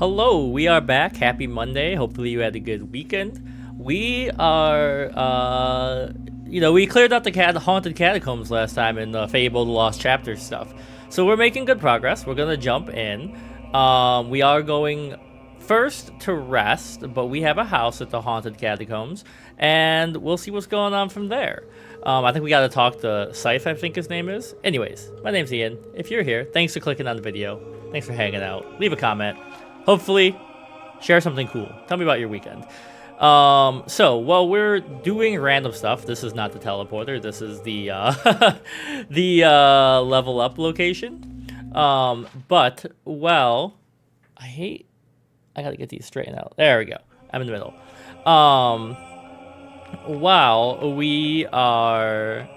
Hello, we are back. Happy Monday. Hopefully you had a good weekend. We are, we cleared out the haunted catacombs last time in the Fable the Lost Chapter stuff. So we're making good progress. We're gonna jump in. We are going first to rest, but we have a house at the haunted catacombs, and we'll see what's going on from there. I think we gotta talk to Scythe, I think his name is. Anyways, my name's Ian. If you're here, thanks for clicking on the video. Thanks for hanging out. Leave a comment. Hopefully, share something cool. Tell me about your weekend. So while we're doing random stuff, this is not the teleporter. This is the the level up location. But well, I gotta get these straightened out. There we go. I'm in the middle. While we are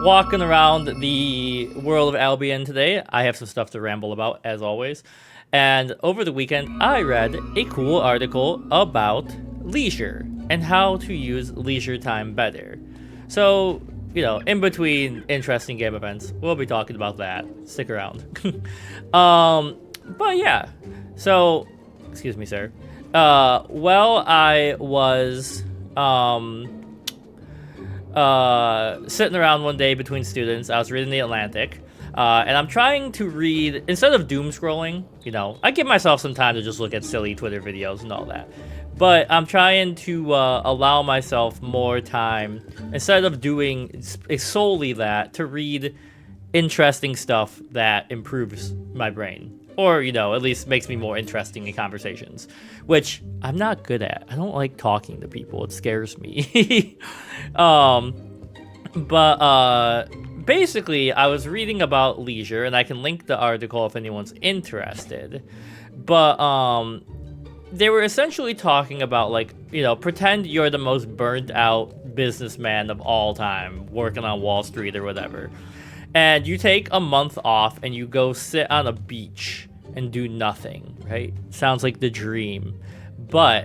walking around the world of Albion today, I have some stuff to ramble about, as always. And over the weekend, I read a cool article about leisure and how to use leisure time better. So, in between interesting game events, we'll be talking about that. Stick around. But yeah, so, excuse me, sir. Well, I was, sitting around one day between students. I was reading The Atlantic, and I'm trying to read, instead of doom scrolling, I give myself some time to just look at silly Twitter videos and all that. But I'm trying to allow myself more time, instead of doing solely that, to read interesting stuff that improves my brain. Or, at least makes me more interesting in conversations, which I'm not good at. I don't like talking to people. It scares me. Basically, I was reading about leisure, and I can link the article if anyone's interested. But they were essentially talking about, pretend you're the most burnt out businessman of all time, working on Wall Street or whatever. And you take a month off and you go sit on a beach and do nothing, right? Sounds like the dream. But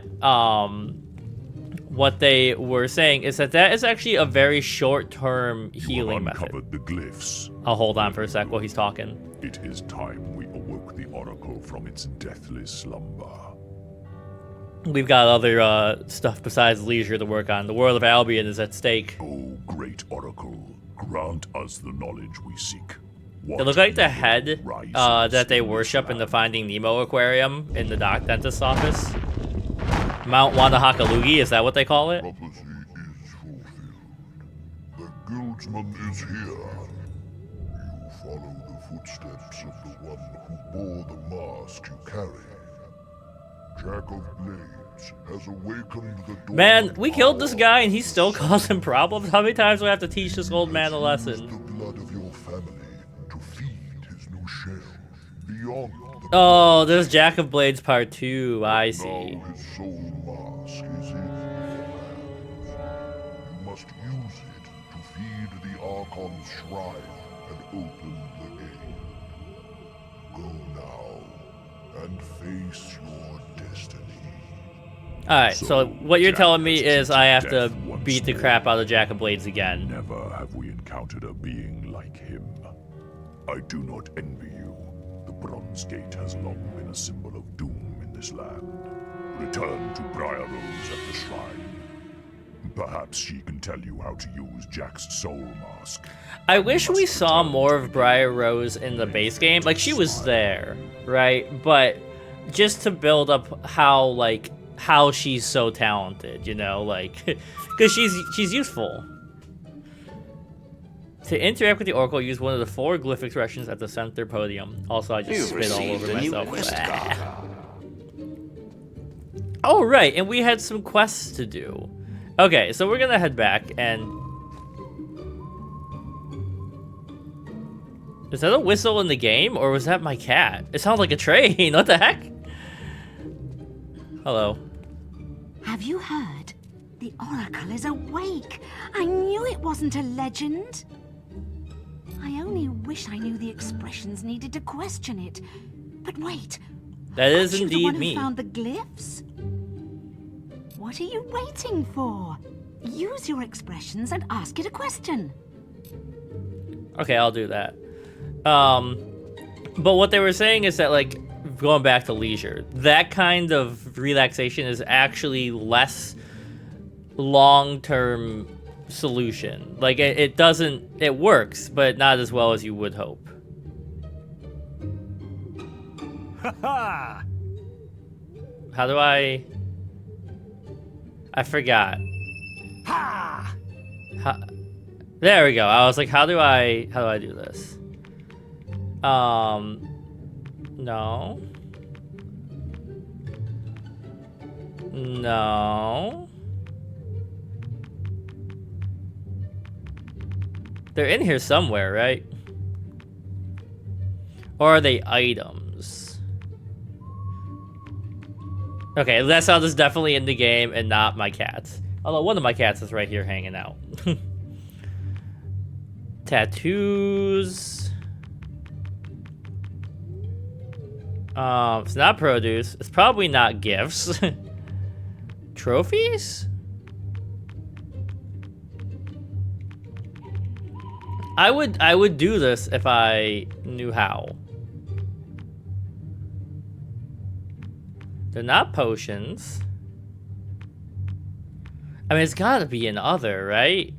what they were saying is that is actually a very short-term healing method. Uncovered the glyphs. I'll hold on for a sec while he's talking. It is time we awoke the Oracle from its deathless slumber. We've got other stuff besides leisure to work on. The world of Albion is at stake. O great Oracle, grant us the knowledge we seek. It looked like the head that they worship in the Finding Nemo aquarium in the dock dentist's office. Mount Wanahakalugi, is that what they call it? Prophecy is fulfilled. The guildsman is here. You follow the footsteps of the one who bore the mask you carry. Jack of Blades has awakened the dawn. Man, we killed this guy and he's still causing problems. How many times do I have to teach this old man a lesson? The blood of your family to feed his new shell beyond the Oh, there's Jack of Blades Part 2. I see. Now his soul mask is in your hands. You must use it to feed the Archon's shrine and open the gate. Go now and face your destiny. Alright, so what you're Jack telling me has is I have tasted to death once beat the more. crap out of Jack of Blades again. Never have we encountered a being like him. I do not envy you. The Bronze Gate has long been a symbol of doom in this land. Return to Briar Rose at the shrine. Perhaps she can tell you how to use Jack's soul mask. I wish we saw more of Briar Rose in the base game. Like, she was there, right? But just to build up how she's so talented, because she's useful. To interact with the Oracle, use one of the 4 glyph expressions at the center podium. Also, I just spit all over myself. Oh, right, and we had some quests to do. Okay, so we're gonna head back and... Is that a whistle in the game, or was that my cat? It sounds like a train. What the heck? Hello. Have you heard? The Oracle is awake. I knew it wasn't a legend. I only wish I knew the expressions needed to question it. But wait. That is aren't you the indeed one who me. found the glyphs? What are you waiting for? Use your expressions and ask it a question. Okay, I'll do that. But what they were saying is that, like, going back to leisure, that kind of relaxation is actually less long-term solution. Like, it doesn't, it works, but not as well as you would hope. Ha! How do I forgot. Ha! There we go. I was like, how do I do this? No. No. They're in here somewhere, right? Or are they items? Okay, that sound is definitely in the game and not my cats. Although one of my cats is right here hanging out. Tattoos. It's not produce. It's probably not gifts. Trophies? I would do this if I knew how. They're not potions. I mean, it's gotta be an other, right?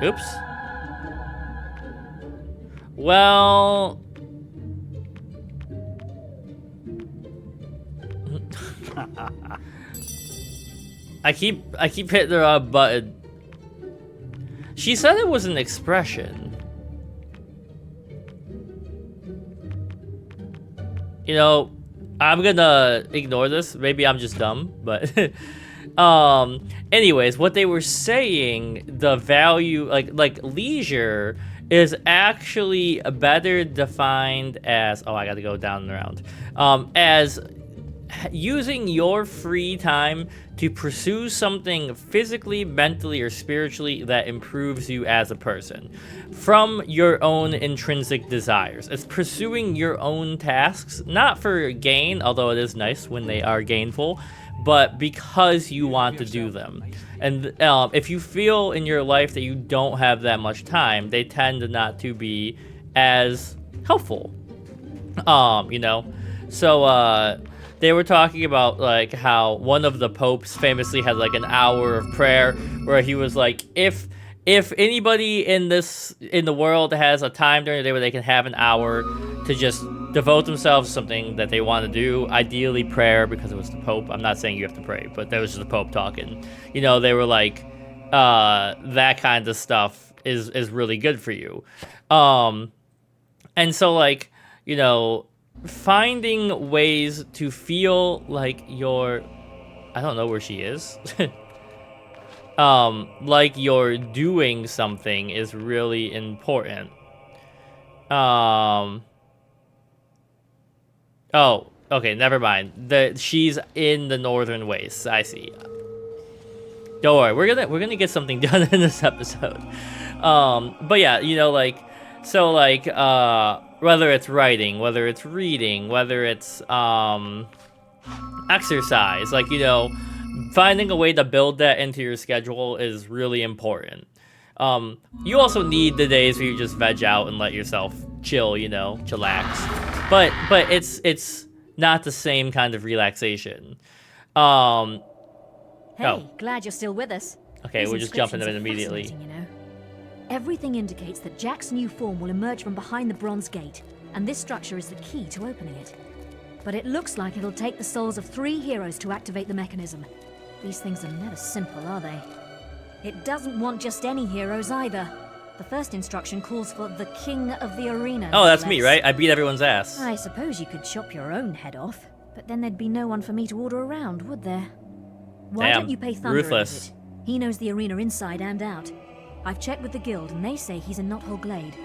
Oops. Well... I keep hitting the wrong button. She said it was an expression. You know, I'm gonna ignore this. Maybe I'm just dumb, but anyways, what they were saying, the value, like leisure is actually better defined as, oh, I gotta go down and around, as using your free time to pursue something physically, mentally, or spiritually that improves you as a person from your own intrinsic desires. It's pursuing your own tasks, not for gain, although it is nice when they are gainful, but because you want to do them. And if you feel in your life that you don't have that much time, they tend not to be as helpful. You know? So, they were talking about, like, how one of the popes famously had, like, an hour of prayer where he was like, if anybody in the world has a time during the day where they can have an hour to just devote themselves to something that they want to do, ideally prayer, because it was the Pope. I'm not saying you have to pray, but that was just the Pope talking. You know, they were like, that kind of stuff is really good for you. And so, like, you know, finding ways to feel like you're, I don't know where she is. Like you're doing something is really important. Oh, okay, never mind. She's in the northern wastes. I see. Don't worry, we're gonna get something done in this episode. But yeah, you know, like, so like, whether it's writing, whether it's reading, whether it's exercise, like, you know, finding a way to build that into your schedule is really important. You also need the days where you just veg out and let yourself chill, you know, chillax. But it's not the same kind of relaxation. Hey, oh. glad you're still with us. Okay, These we'll just jump into it inscriptions are immediately. fascinating, you know. Everything indicates that Jack's new form will emerge from behind the bronze gate, and this structure is the key to opening it. But it looks like it'll take the souls of 3 heroes to activate the mechanism. These things are never simple, are they? It doesn't want just any heroes either. The first instruction calls for the King of the Arena. Oh, that's me, right? I beat everyone's ass. I suppose you could chop your own head off, but then there'd be no one for me to order around, would there? Why Damn, don't you pay Thunder ruthless. a visit? He knows the arena inside and out. I've checked with the guild, and they say he's in Knothole Glade.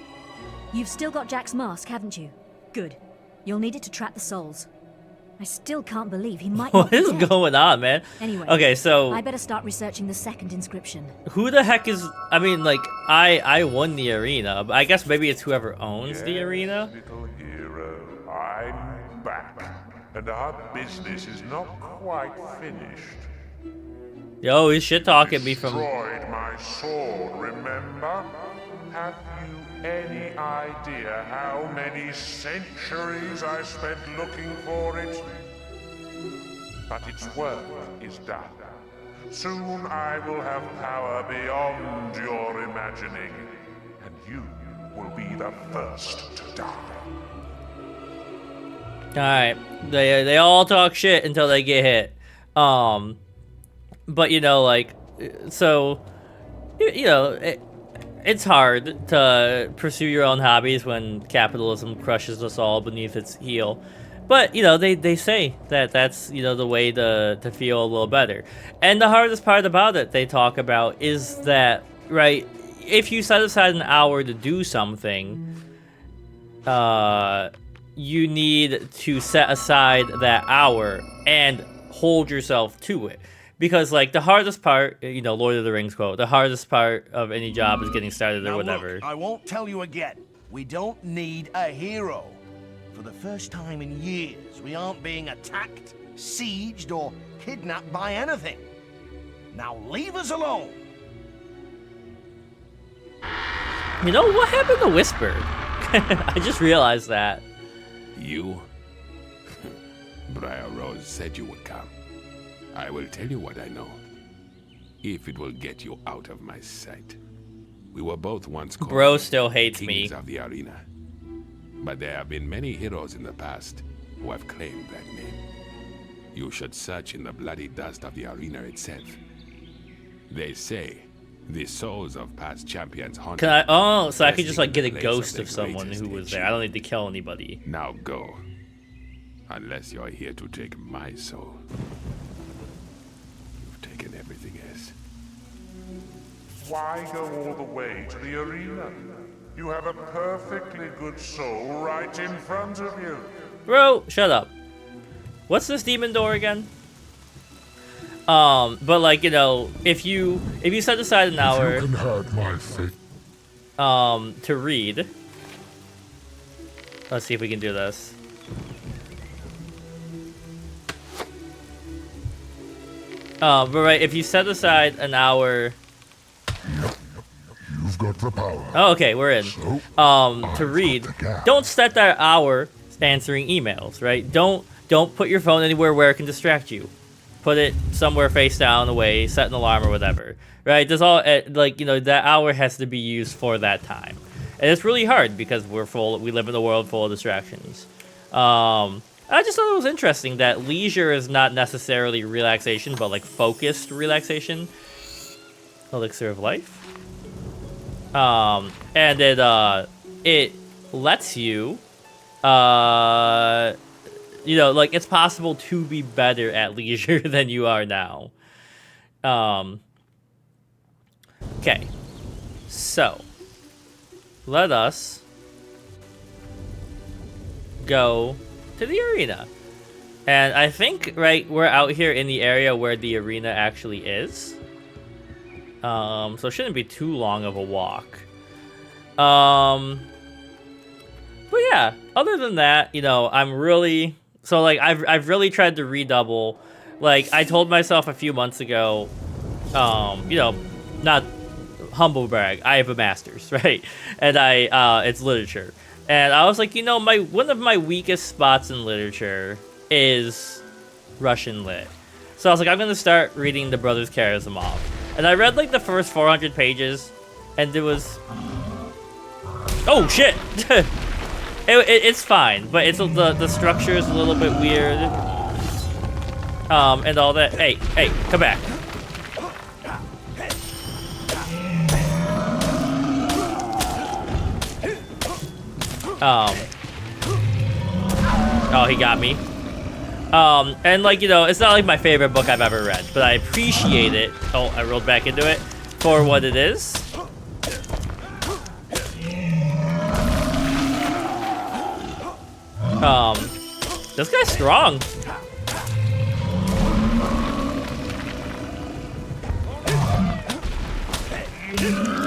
You've still got Jack's mask, haven't you? Good. You'll need it to trap the souls. I still can't believe he might not What be is dead. going on, man? Anyway, Okay, so I better start researching the second inscription. who the heck is? I mean, like, I won the arena, but I guess maybe it's whoever owns the arena. Little hero, I'm back. and our business is not quite finished. Yo, he's shit talking me from. Destroyed my sword, remember? Have you any idea how many centuries I spent looking for it? But its work is done. Soon I will have power beyond your imagining, and you will be the first to die. Alright, they all talk shit until they get hit. But you know, like, so, you know, it's hard to pursue your own hobbies when capitalism crushes us all beneath its heel. But, you know, they say that that's, you know, the way to feel a little better. And the hardest part about it they talk about is that, right, if you set aside an hour to do something, you need to set aside that hour and hold yourself to it. Because, like, the hardest part, you know, Lord of the Rings quote, the hardest part of any job is getting started or whatever. Look, I won't tell you again. We don't need a hero. For the first time in years, we aren't being attacked, sieged, or kidnapped by anything. Now leave us alone. You know, what happened to Whisper? I just realized that. You? Briar Rose said you would come. I will tell you what I know, if it will get you out of my sight. We were both once called Bro still hates me. kings of the arena. But there have been many heroes in the past who have claimed that name. You should search in the bloody dust of the arena itself. They say the souls of past champions haunt. Can I? Oh, so I could just like get a place ghost the of someone greatest who was in there. I don't need to kill anybody. Now go. Unless you're here to take my soul. You've taken everything else. Why go all the way to the arena? You have a perfectly good soul right in front of you. Bro, shut up. What's this demon door again? But like, you know, if you set aside an hour You can hurt my fate. to read. Let's see if we can do this. But right, if you set aside an hour. You've got the power. Oh, okay, we're in. So, To read, don't set that hour answering emails, right? Don't put your phone anywhere where it can distract you. Put it somewhere face down, away, set an alarm or whatever, right? There's all like, you know, that hour has to be used for that time, and it's really hard because we live in a world full of distractions. I just thought it was interesting that leisure is not necessarily relaxation, but like focused relaxation. Elixir of life. And it lets you, you know, like it's possible to be better at leisure than you are now. Okay, so let us go to the arena. And I think, right, we're out here in the area where the arena actually is. So it shouldn't be too long of a walk. But yeah, other than that, you know, I'm really, so like I've really tried to redouble. Like I told myself a few months ago, you know, not humble brag, I have a master's, right? And it's literature. And I was like, you know, one of my weakest spots in literature is Russian lit. So I was like, I'm gonna start reading the Brothers Karamazov. And I read like the first 400 pages, and it was, oh shit! It's fine, but it's the structure is a little bit weird, and all that. Hey, come back. Oh, he got me. And like, you know, it's not like my favorite book I've ever read, but I appreciate it. Oh, I rolled back into it for what it is. This guy's strong.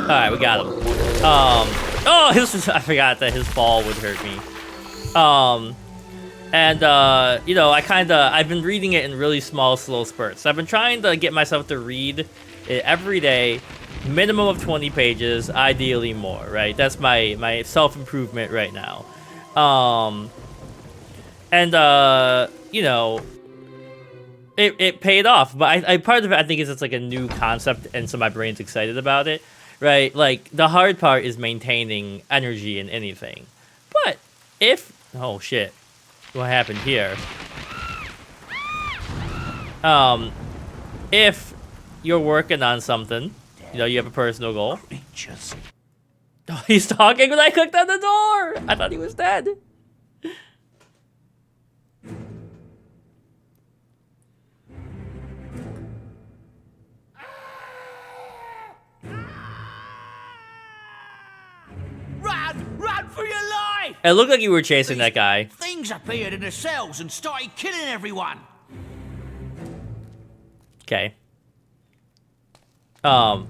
All right, we got him. Oh, I forgot that his fall would hurt me. And, you know, I've been reading it in really small, slow spurts. I've been trying to get myself to read it every day, minimum of 20 pages, ideally more, right? That's my self-improvement right now. You know, it paid off, but I part of it, I think, is it's like a new concept, and so my brain's excited about it, right? Like, the hard part is maintaining energy in anything. But oh shit, what happened here? If you're working on something, you know, you have a personal goal. Creatures. Oh, he's talking when I clicked on the door! I thought he was dead. Run for your life! It looked like you were chasing that guy. Things appeared in the cells and started killing everyone. Okay. Oh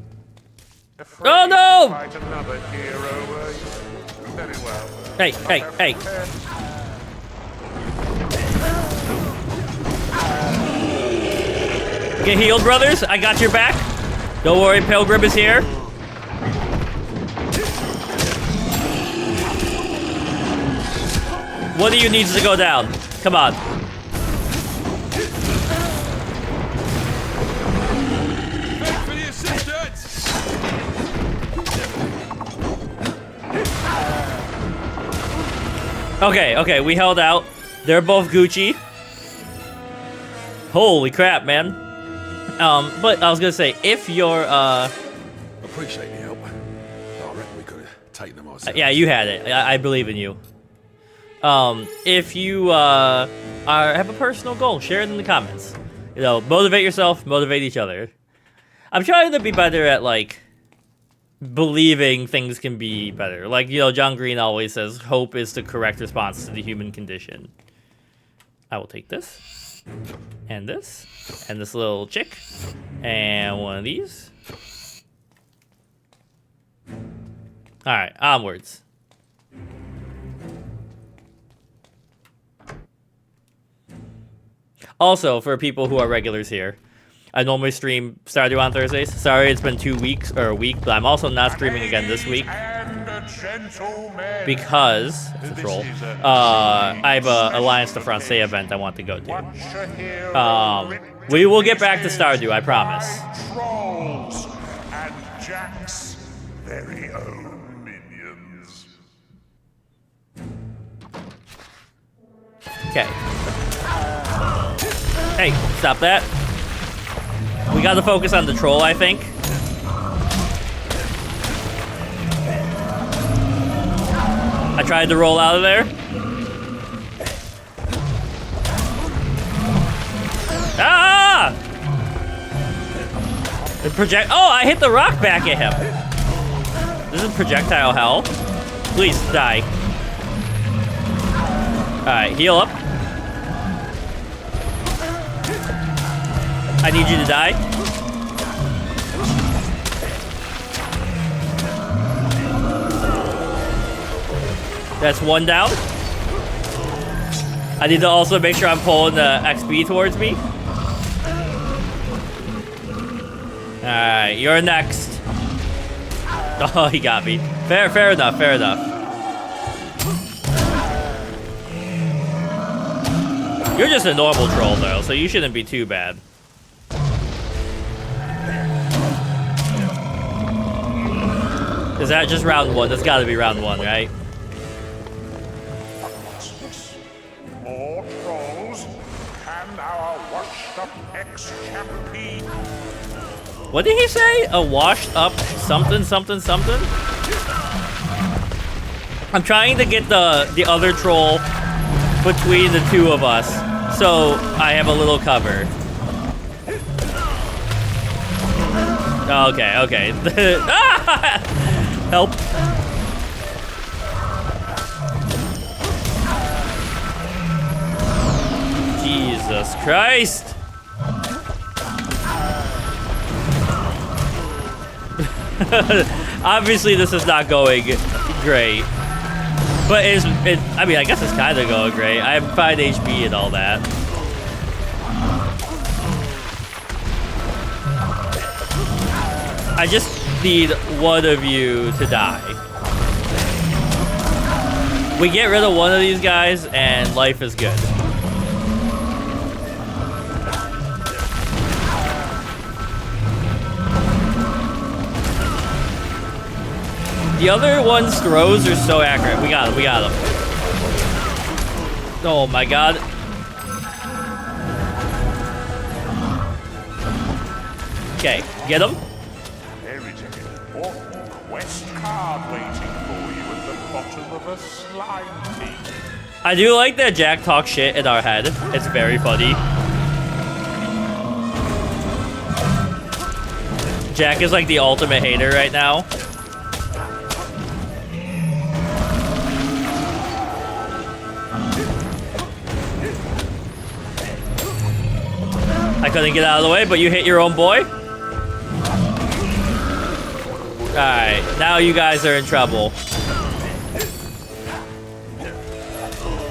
no! Fight another hero, were you? Very well. Hey. Get healed, brothers. I got your back. Don't worry, Pilgrim is here. One of you needs to go down. Come on. Thanks for the assistance! Okay, we held out. They're both Gucci. Holy crap, man. But I was gonna say, if you're, Appreciate the help. I reckon we could have taken them ourselves. yeah, you had it. I believe in you. If you, have a personal goal, share it in the comments. You know, motivate yourself, motivate each other. I'm trying to be better at, like, believing things can be better. Like, you know, John Green always says, hope is the correct response to the human condition. I will take this, and this little chick, and one of these. Alright, onwards. Also, for people who are regulars here, I normally stream Stardew on Thursdays. Sorry, it's been 2 weeks, or a week, but I'm also not streaming again this week. Because, it's a troll, I have a Alliance to Francais event I want to go to. We will get back to Stardew, I promise. Trolls and Jack's very own minions. Okay. Hey, stop that. We gotta focus on the troll, I think. I tried to roll out of there. Ah! The project. Oh, I hit the rock back at him. This is projectile hell. Please die. Alright, heal up. I need you to die. That's one down. I need to also make sure I'm pulling the XP towards me. Alright, you're next. Oh, he got me. Fair enough, fair enough. You're just a normal troll, though, so you shouldn't be too bad. Is that just round one? That's gotta be round one, right? More trolls? Can our washed-up ex-champion... What did he say? A washed up something? I'm trying to get the other troll between the two of us, so I have a little cover. Okay. Help. Jesus Christ. Obviously, this is not going great. But I mean, I guess it's kind of going great. I have 5 HP and all that. I just need one of you to die. We get rid of one of these guys and life is good. The other one's throws are so accurate. We got him, we got him. Oh my god. Okay, get him. There is an important quest card waiting for you at the bottom of a slime pit. I do like that Jack talks shit in our head. It's very funny. Jack is like the ultimate hater right now. I couldn't get out of the way, but you hit your own boy. Alright, now you guys are in trouble.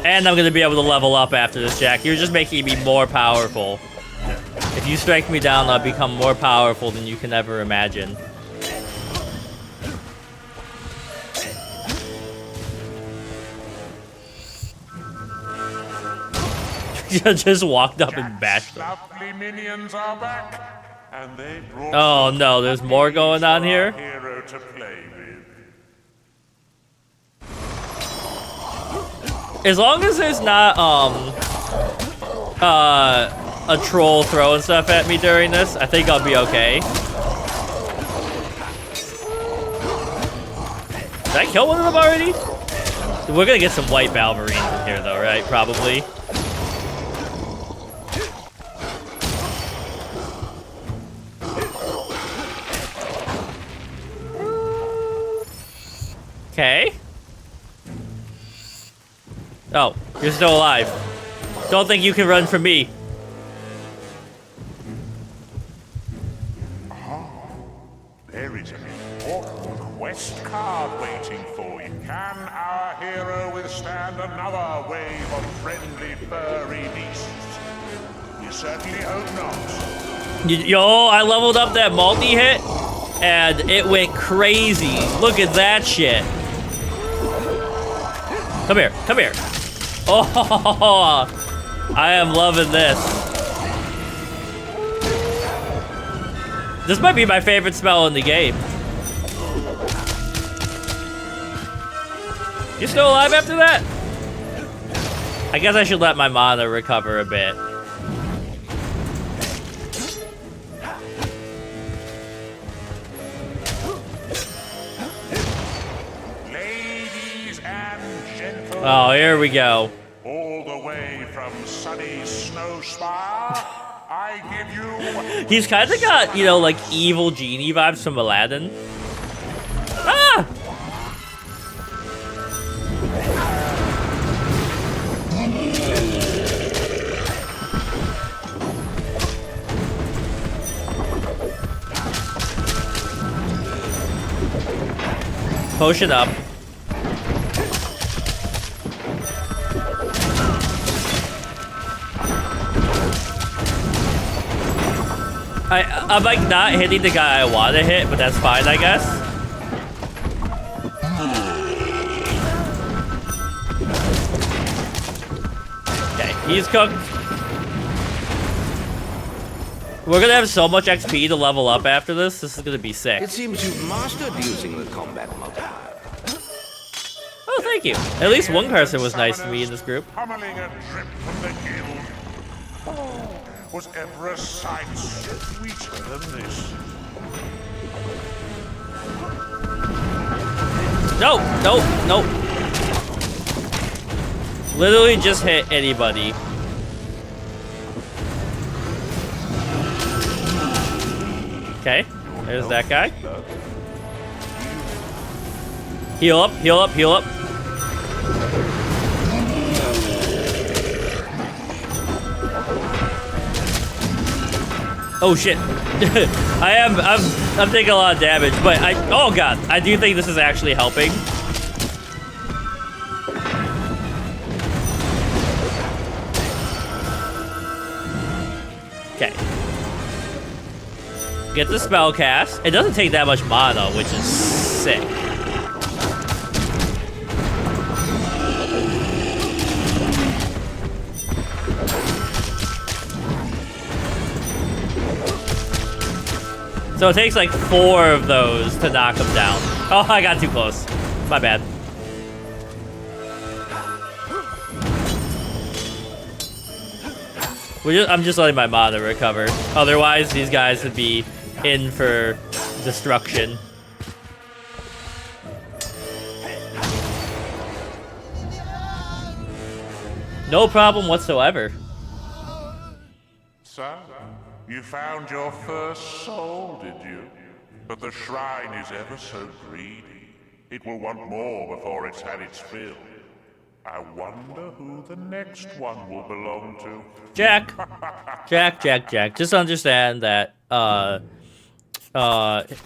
And I'm gonna be able to level up after this, Jack. You're just making me more powerful. If you strike me down, I'll become more powerful than you can ever imagine. Just walked up and bashed them. Lovely minions are back, and they brought Oh no, there's more going on here. hero to play with. As long as there's not a troll throwing stuff at me during this, I think I'll be okay. Did I kill one of them already? We're gonna get some white Balverines in here though, right? Probably. Okay. Oh, you're still alive. Don't think you can run from me. There is an important quest card waiting for you. Can our hero withstand another wave of friendly furry beasts? You certainly hope not. Yo, I leveled up that multi-hit, and it went crazy. Look at that shit. Come here, come here. Oh, I am loving this. This might be my favorite spell in the game. You still alive after that? I guess I should let my mana recover a bit. Ladies and gentlemen. Oh, here we go. All the way from sunny Snow Spa, I give you... He's kind of got, you know, like evil genie vibes from Aladdin. Ah! Potion up. I'm like not hitting the guy I want to hit, but that's fine, I guess. Okay, he's cooked. We're gonna have so much XP to level up after this. This is gonna be sick. It seems you've mastered using the combat multiplier. Oh, thank you. At least one person was nice to me in this group. Pummeling a drip from the guild. Oh, was ever a sight sweeter than this? No, no, no. Literally just hit anybody. Okay, there's that guy. Heal up, heal up, heal up. Oh shit. I'm taking a lot of damage, but oh god, I do think this is actually helping. Get the spell cast. It doesn't take that much mana, which is sick. So it takes like 4 of those to knock him down. Oh, I got too close. My bad. I'm just letting my mana recover. Otherwise, these guys would be in for destruction. No problem whatsoever. So, you found your first soul, did you? But the shrine is ever so greedy. It will want more before it's had its fill. I wonder who the next one will belong to. Jack. Jack. Just understand that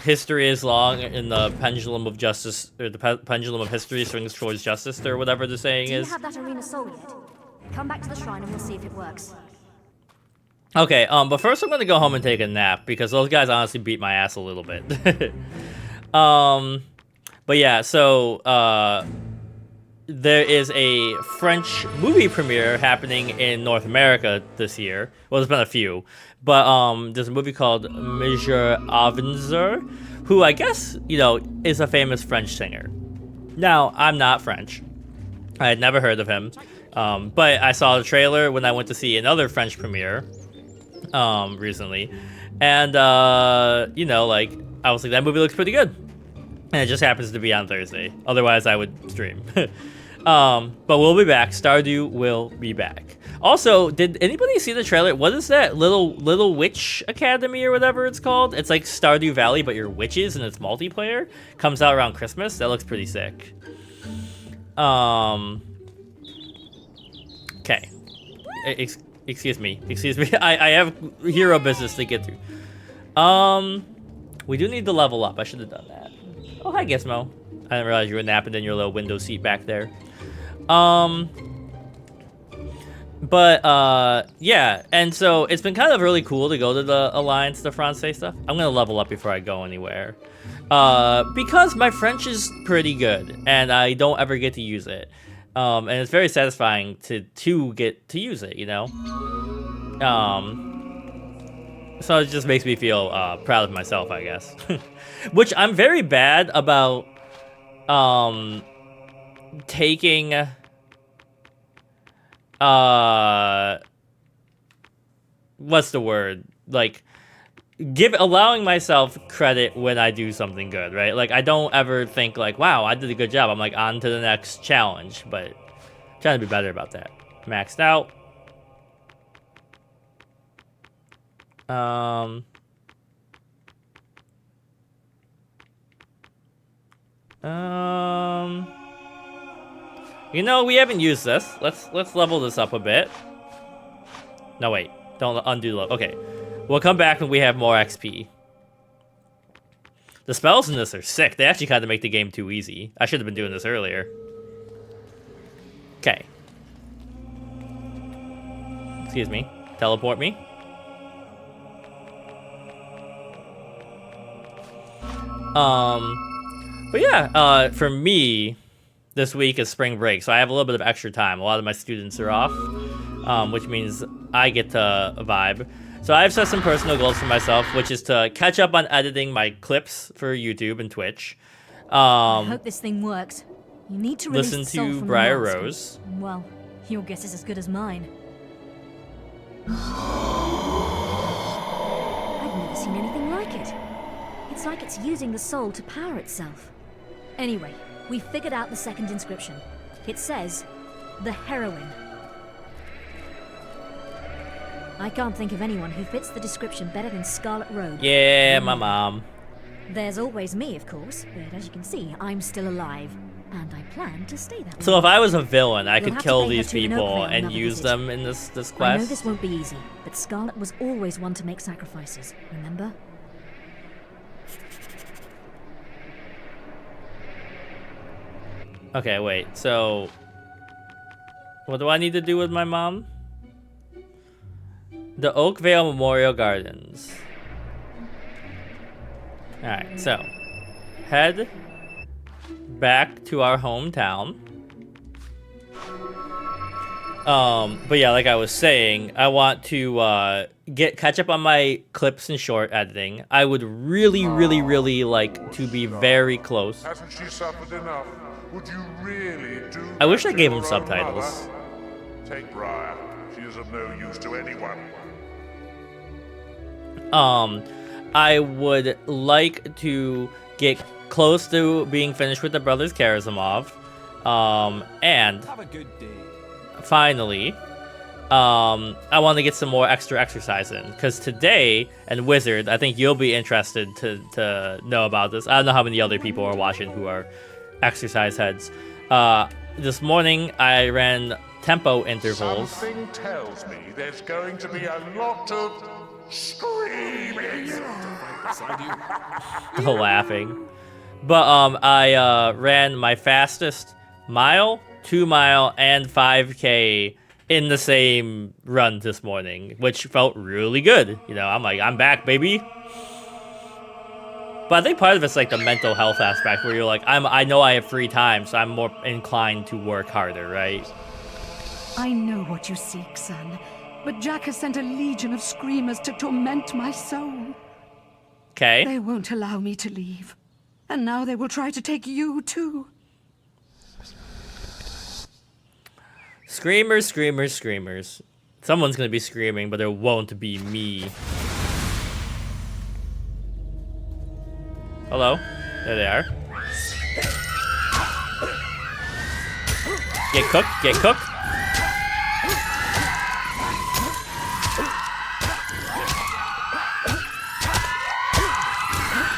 history is long and the pendulum of justice, or the pendulum of history swings towards justice, or whatever the saying is. Do you have that arena soul yet? Come back to the shrine and we'll see if it works. Okay, but first I'm gonna go home and take a nap because those guys honestly beat my ass a little bit. But yeah, so there is a French movie premiere happening in North America this year. Well, there's been a few, but there's a movie called Monsieur Avenzer, who I guess, you know, is a famous French singer. Now, I'm not French. I had never heard of him, but I saw the trailer when I went to see another French premiere recently, and you know, like, I was like, that movie looks pretty good, and it just happens to be on Thursday. Otherwise, I would stream. But we'll be back. Stardew will be back. Also, did anybody see the trailer? What is that Little Witch Academy or whatever it's called? It's like Stardew Valley, but you're witches and it's multiplayer. Comes out around Christmas. That looks pretty sick. Okay. Excuse me. I have hero business to get through. We do need to level up. I should have done that. Oh, hi, Gizmo. I didn't realize you were napping in your little window seat back there. Yeah, and so it's been kind of really cool to go to the Alliance de France stuff. I'm gonna level up before I go anywhere. Because my French is pretty good, and I don't ever get to use it. And it's very satisfying to get to use it, you know? So it just makes me feel proud of myself, I guess. Which I'm very bad about taking what's the word? Like allowing myself credit when I do something good, right? Like I don't ever think like, wow, I did a good job. I'm like on to the next challenge, but I'm trying to be better about that. Maxed out. You know, we haven't used this. Let's level this up a bit. No, wait. Don't undo the level. Okay. We'll come back when we have more XP. The spells in this are sick. They actually kind of make the game too easy. I should have been doing this earlier. Okay. Excuse me. Teleport me. But yeah, for me, this week is spring break, so I have a little bit of extra time. A lot of my students are off, which means I get to vibe. So I've set some personal goals for myself, which is to catch up on editing my clips for YouTube and Twitch. I hope this thing works. You need to listen to Briar Rose. Well, your guess is as good as mine. I've never seen anything like it. It's like it's using the soul to power itself. Anyway, we figured out the second inscription. It says, the heroine. I can't think of anyone who fits the description better than Scarlet Robe. Yeah, my mom. There's always me, of course, but as you can see, I'm still alive. And I plan to stay that way. So if I was a villain, I could kill these people and use them in this quest? I know this won't be easy, but Scarlet was always one to make sacrifices, remember? Okay, wait, so what do I need to do with my mom? The Oakvale Memorial Gardens. Alright, so head back to our hometown. But yeah, like I was saying, I want to catch up on my clips and short editing. I would really like to be very close. Hasn't she suffered enough? Would you really do I wish that I to gave him your own subtitles. mother? Take Briar. She is of no use to anyone. I would like to get close to being finished with the Brothers Karamazov. And Have a good day. finally, I want to get some more extra exercise in, because today, and Wizard, I think you'll be interested to know about this. I don't know how many other people are watching who are exercise heads. This morning, I ran tempo intervals. Something tells me there's going to be a lot of screaming. Laughing. But I ran my fastest mile, 2 mile, and 5K in the same run this morning, which felt really good. You know, I'm like, I'm back, baby. But I think part of it's like the mental health aspect, where you're like, I know I have free time, so I'm more inclined to work harder, right? I know what you seek, son, but Jack has sent a legion of screamers to torment my soul. Okay. They won't allow me to leave. And now they will try to take you, too. Screamers, screamers, screamers. Someone's gonna be screaming, but it won't be me. Hello? There they are. Get cooked, get cooked.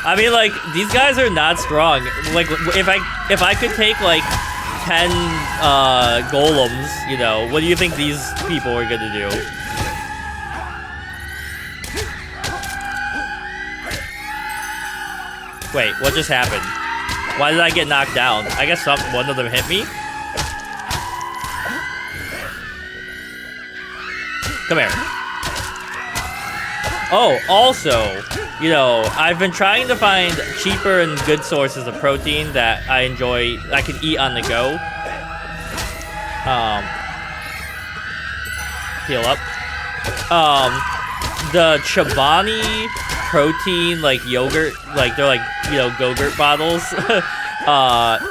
I mean, like, these guys are not strong. Like, if I could take, like, 10 golems, you know, what do you think these people are gonna do? Wait, what just happened? Why did I get knocked down? I guess one of them hit me? Come here. Oh, also, you know, I've been trying to find cheaper and good sources of protein that I enjoy, I can eat on the go. Heal up. The Chobani protein, like, yogurt, like, they're like, you know, Go-Gurt bottles.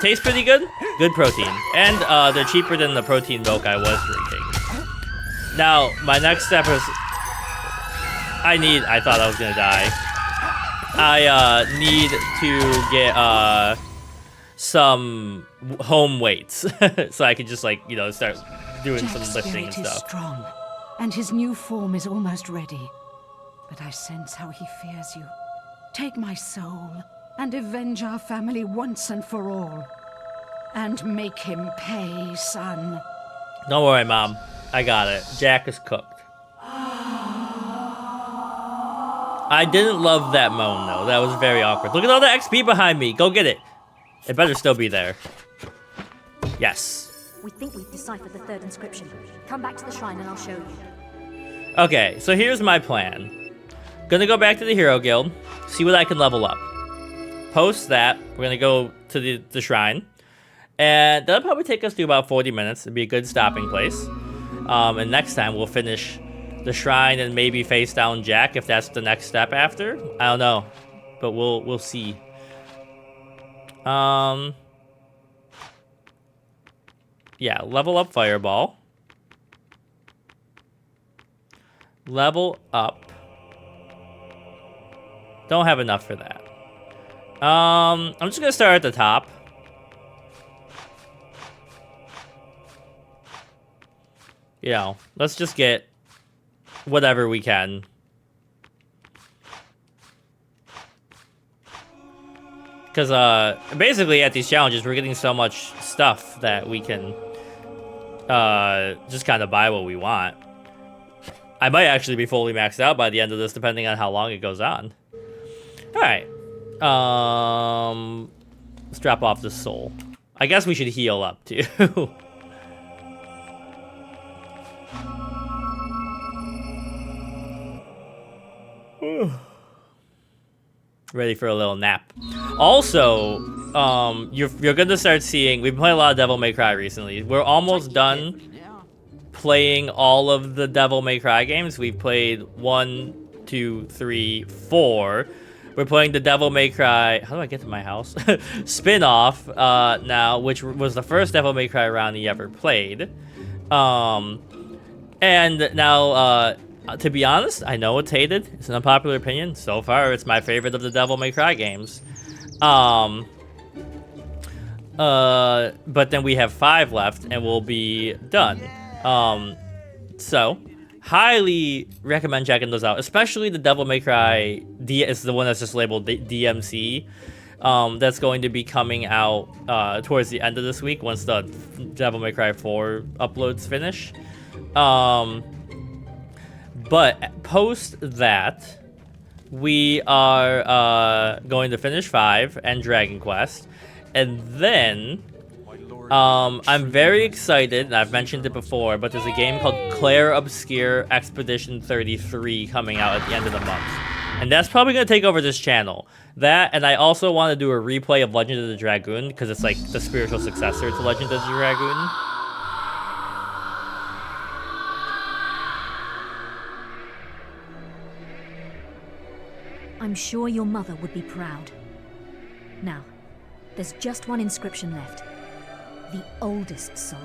Tastes pretty good. Good protein. And, they're cheaper than the protein milk I was drinking. Now, my next step is... I thought I was gonna die. I need to get some home weights so I can just, like, you know, start doing Jack's some lifting and spirit is stuff. strong, and his new form is almost ready. But I sense how he fears you. Take my soul and avenge our family once and for all. And make him pay, son. Don't worry, Mom. I got it. Jack is cooked. I didn't love that moan, though. That was very awkward. Look at all the XP behind me. Go get it. It better still be there. Yes. We think we've deciphered the third inscription. Come back to the shrine and I'll show you. Okay, so here's my plan. Gonna go back to the Hero Guild, see what I can level up. Post that, we're gonna go to the shrine. And that'll probably take us to about 40 minutes. It'd be a good stopping place. And next time we'll finish the shrine and maybe face down Jack if that's the next step after. I don't know, but we'll see. Yeah, level up Fireball. Level up. Don't have enough for that. I'm just gonna start at the top. You know, let's just get whatever we can. Because, basically at these challenges, we're getting so much stuff that we can, just kind of buy what we want. I might actually be fully maxed out by the end of this, depending on how long it goes on. Alright. Let's drop off the soul. I guess we should heal up, too. ready for a little nap. Also, you're gonna start seeing. We've been playing a lot of Devil May Cry recently. We're almost done playing all of the Devil May Cry games. We've played 1, 2, 3, 4. We're playing the Devil May Cry. How do I get to my house? Spin-off now, which was the first Devil May Cry round he ever played. And now, to be honest, I know it's hated. It's an unpopular opinion. So far, it's my favorite of the Devil May Cry games. But then we have 5 left, and we'll be done. So, highly recommend checking those out, especially the Devil May Cry is the one that's just labeled DMC. That's going to be coming out towards the end of this week once the Devil May Cry 4 uploads finish. But post that, we are going to finish 5 and Dragon Quest, and then I'm very excited, and I've mentioned it before, but there's a game called Claire Obscure Expedition 33 coming out at the end of the month. And that's probably going to take over this channel. That, and I also want to do a replay of Legend of the Dragoon, because it's like the spiritual successor to Legend of the Dragoon. I'm sure your mother would be proud. Now, there's just one inscription left. The oldest soul.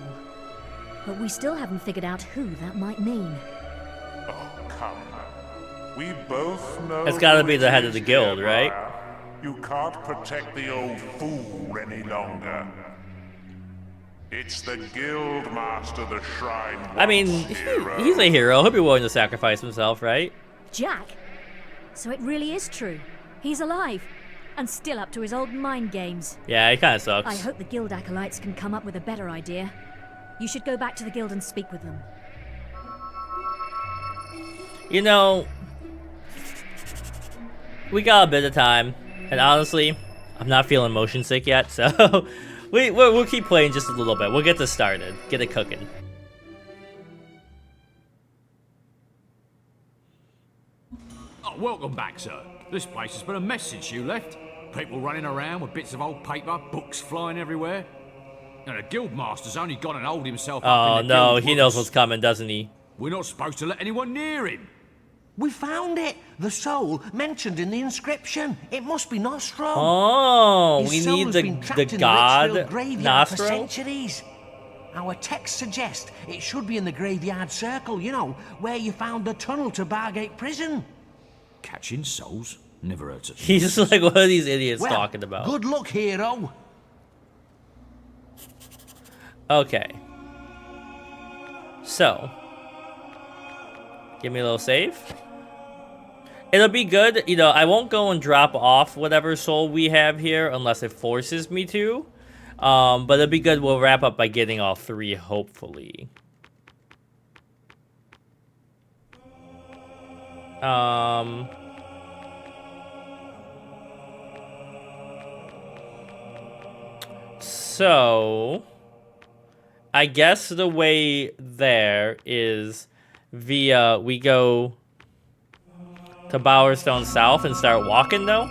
But we still haven't figured out who that might mean. Oh, come. We both know It's gotta who be it the head of is, the guild, dear right? Briar. You can't protect the old fool any longer. It's the guild master the shrine wants, I mean, hero. he's a hero. He'll be willing to sacrifice himself, right? Jack? So it really is true. He's alive. And still up to his old mind games. Yeah, he kind of sucks. I hope the guild acolytes can come up with a better idea. You should go back to the guild and speak with them. You know, we got a bit of time, and honestly, I'm not feeling motion sick yet, so we'll keep playing just a little bit. We'll get this started, get it cooking. Oh, welcome back, sir. This place has been a mess since you left. People running around with bits of old paper, books flying everywhere. And the guildmaster's only gone and holed himself up Oh in the no, guild he knows woods. what's coming, doesn't he? We're not supposed to let anyone near him. We found it! The soul mentioned in the inscription. It must be Nostro. Oh, His we soul need has the been trapped in the god Richfield graveyard for Nostro? centuries. Our texts suggest it should be in the graveyard circle, you know, where you found the tunnel to Bargate Prison. Catching souls? Never heard such. He's just like, what are these idiots Well, talking about? good luck, hero. Okay. So, give me a little save. It'll be good, you know, I won't go and drop off whatever soul we have here unless it forces me to. But it'll be good, we'll wrap up by getting all 3, hopefully. So, I guess the way there is via, we go to Bowerstone South and start walking, though.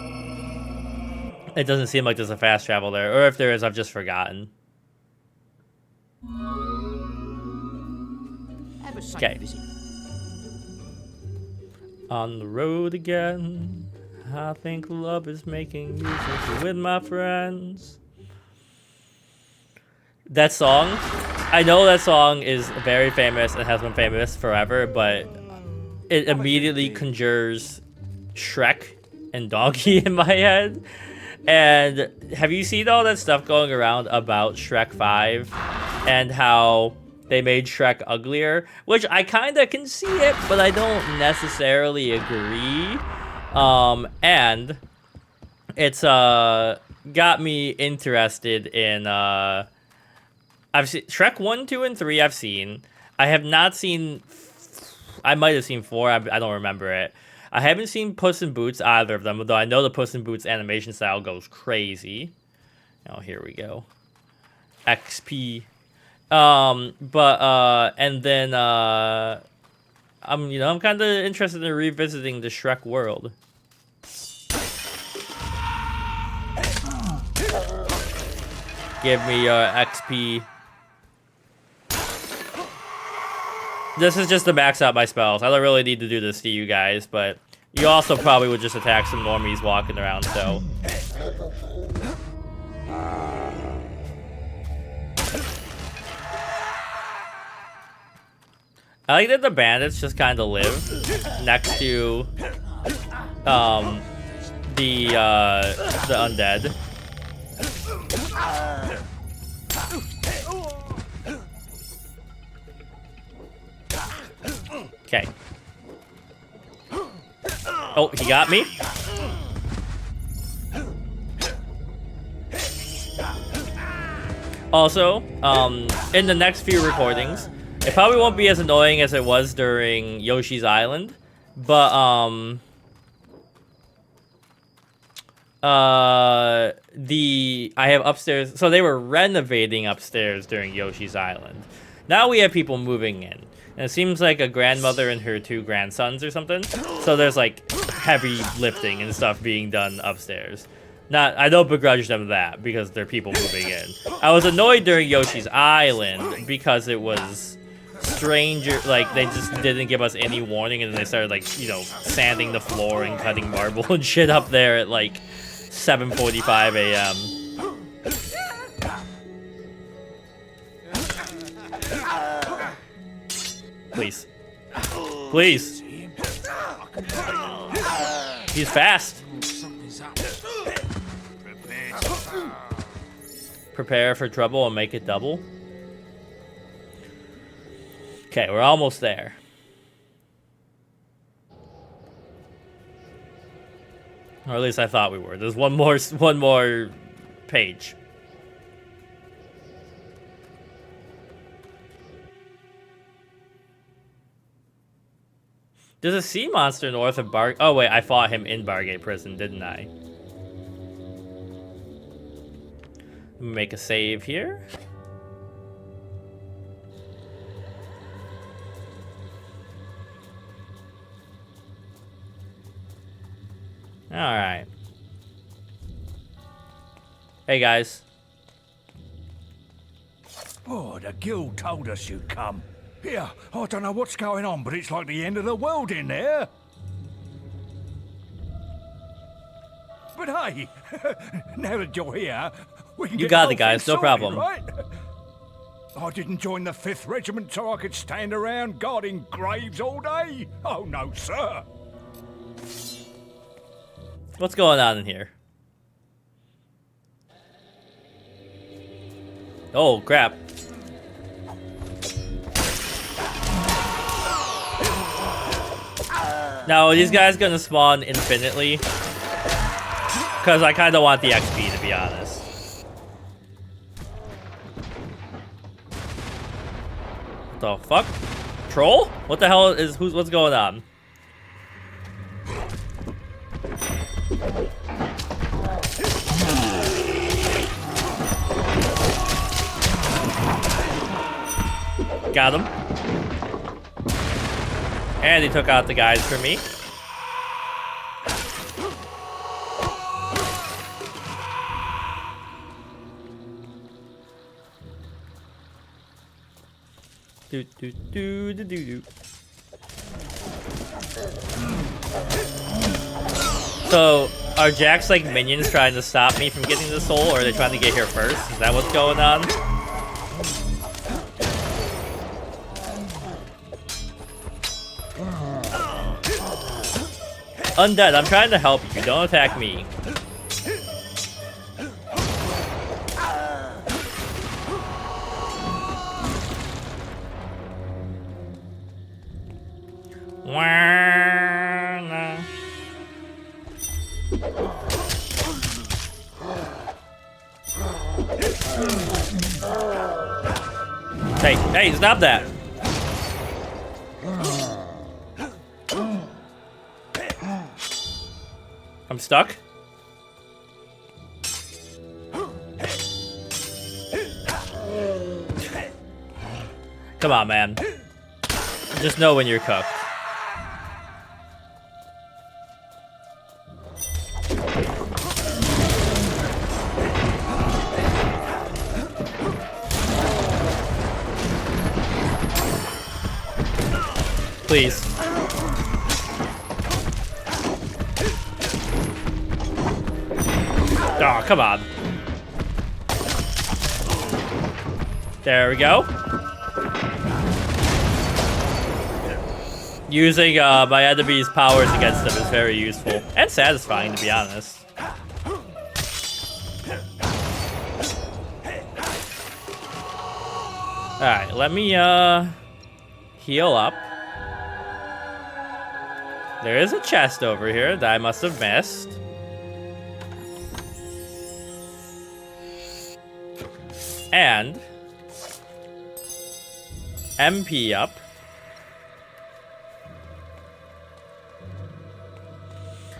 It doesn't seem like there's a fast travel there, or if there is, I've just forgotten. Okay. On the road again, I think love is making music with my friends. That song, I know that song is very famous and has been famous forever, but it immediately conjures Shrek and Donkey in my head. And have you seen all that stuff going around about Shrek 5 and how they made Shrek uglier? Which I kind of can see it, but I don't necessarily agree. And it's got me interested in I've seen Shrek 1, 2, and 3 I've seen. I have not seen, I might have seen 4, I don't remember it. I haven't seen Puss in Boots, either of them, though I know the Puss in Boots animation style goes crazy. Oh, here we go. XP. And then, I'm kind of interested in revisiting the Shrek world. Give me your XP. This is just to max out my spells. I don't really need to do this to you guys, but you also probably would just attack some normies walking around, so. I like that the bandits just kind of live next to the undead. Okay. Oh, he got me. Also, in the next few recordings, it probably won't be as annoying as it was during Yoshi's Island, but I have upstairs, so they were renovating upstairs during Yoshi's Island. Now we have people moving in, and it seems like a grandmother and her 2 grandsons or something. So there's like heavy lifting and stuff being done upstairs. I don't begrudge them that because they're people moving in. I was annoyed during Yoshi's Island because it was stranger, like they just didn't give us any warning, and then they started like, you know, sanding the floor and cutting marble and shit up there at like 7:45 a.m. Please. Please. He's fast. Prepare for trouble and make it double. Okay, we're almost there. Or at least I thought we were. There's one more page. There's a sea monster north of Bar... Oh, wait, I fought him in Bargate Prison, didn't I? Make a save here. Alright. Hey, guys. Oh, the guild told us you'd come. Here, I don't know what's going on, but it's like the end of the world in there. But hey, now that you're here, we can You get got the it, guys. whole No thing problem. sorted, right? I didn't join the 5th Regiment so I could stand around guarding graves all day. Oh, no, sir. What's going on in here? Oh, crap. Now, are these guys gonna spawn infinitely? Because I kind of want the XP, to be honest. What the fuck? Troll? What the hell is... what's going on? Got him. And he took out the guys for me. Do do do do do do. So, are Jack's like minions trying to stop me from getting the soul, or are they trying to get here first? Is that what's going on? Undead, I'm trying to help you. Don't attack me. Hey, stop that. I'm stuck. Come on, man. Just know when you're cooked. Please. Oh, come on. There we go. Using my enemy's powers against them is very useful and satisfying, to be honest. Alright, let me heal up. There is a chest over here that I must have missed. And MP up.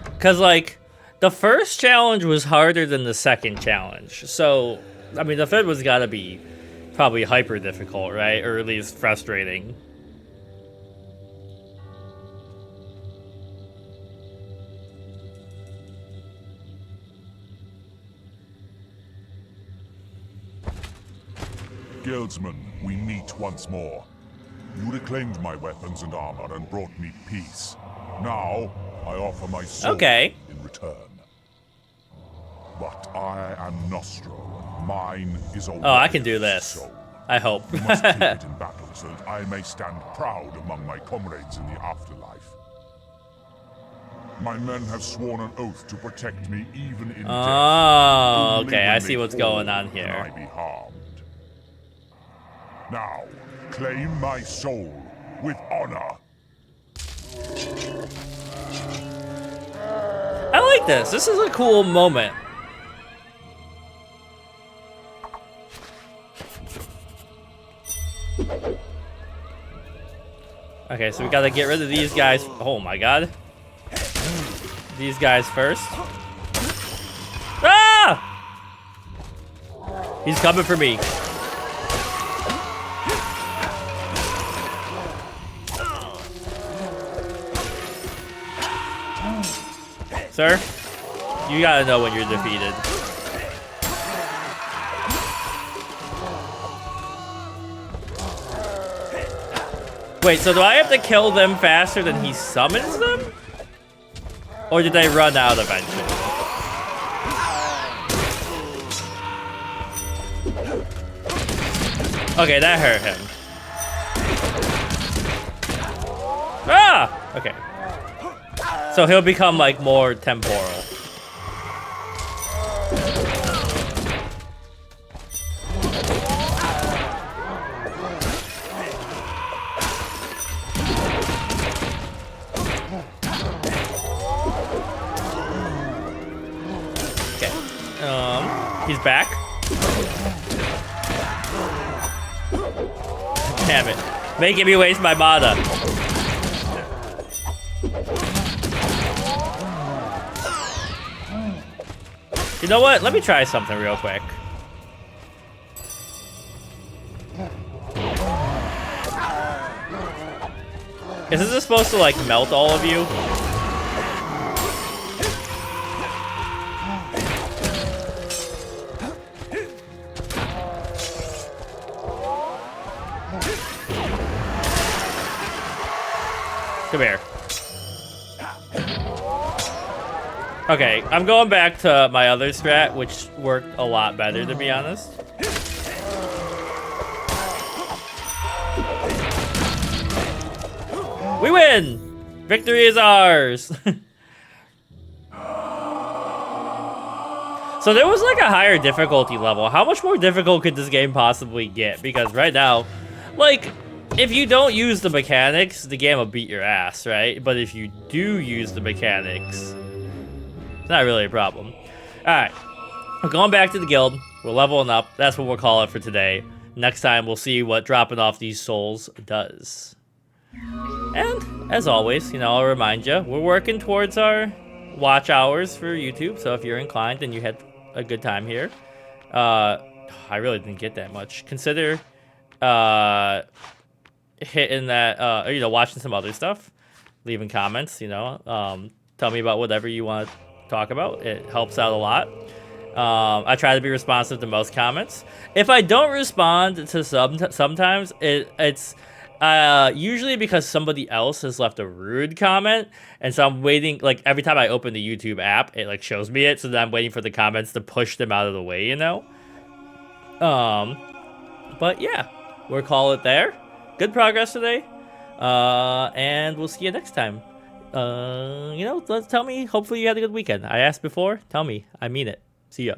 Because, like, the first challenge was harder than the second challenge. So, I mean, the third one's gotta be probably hyper difficult, right? Or at least frustrating. Guildsman, we meet once more. You reclaimed my weapons and armor and brought me peace. Now, I offer my soul in return. But I am Nostro. Mine is a I can do this. soul. I hope. You must keep it in battle so that I may stand proud among my comrades in the afterlife. My men have sworn an oath to protect me even in death. Oh, okay. Only I when see they what's fall going on can here. I be harmed. Now, claim my soul with honor. I like this. This is a cool moment. Okay, so we gotta get rid of these guys. Oh my god. These guys first. Ah! He's coming for me. Sir, you gotta know when you're defeated. Wait, so do I have to kill them faster than he summons them? Or did they run out eventually? Okay, that hurt him. Ah! Okay. So he'll become, like, more temporal. Okay. He's back. Damn it. Making me waste my mana. You know what? Let me try something real quick. Isn't this supposed to, like, melt all of you? Come here. Okay, I'm going back to my other strat, which worked a lot better, to be honest. We win! Victory is ours! So there was like a higher difficulty level. How much more difficult could this game possibly get? Because right now, like, if you don't use the mechanics, the game will beat your ass, right? But if you do use the mechanics, it's not really a problem. Alright, we're going back to the guild. We're leveling up. That's what we'll call it for today. Next time, we'll see what dropping off these souls does. And, as always, you know, I'll remind you, we're working towards our watch hours for YouTube. So if you're inclined and you had a good time here, I really didn't get that much. Consider hitting that, you know, watching some other stuff, leaving comments, you know, tell me about whatever you want to talk about. It helps out a lot. I try to be responsive to most comments. If I don't respond to sometimes, it's usually because somebody else has left a rude comment, and so I'm waiting, like, every time I open the YouTube app, it, like, shows me it, so then I'm waiting for the comments to push them out of the way, you know? But yeah, we'll call it there. Good progress today. And we'll see you next time. You know, tell me, hopefully you had a good weekend. I asked before, tell me. I mean it. See ya.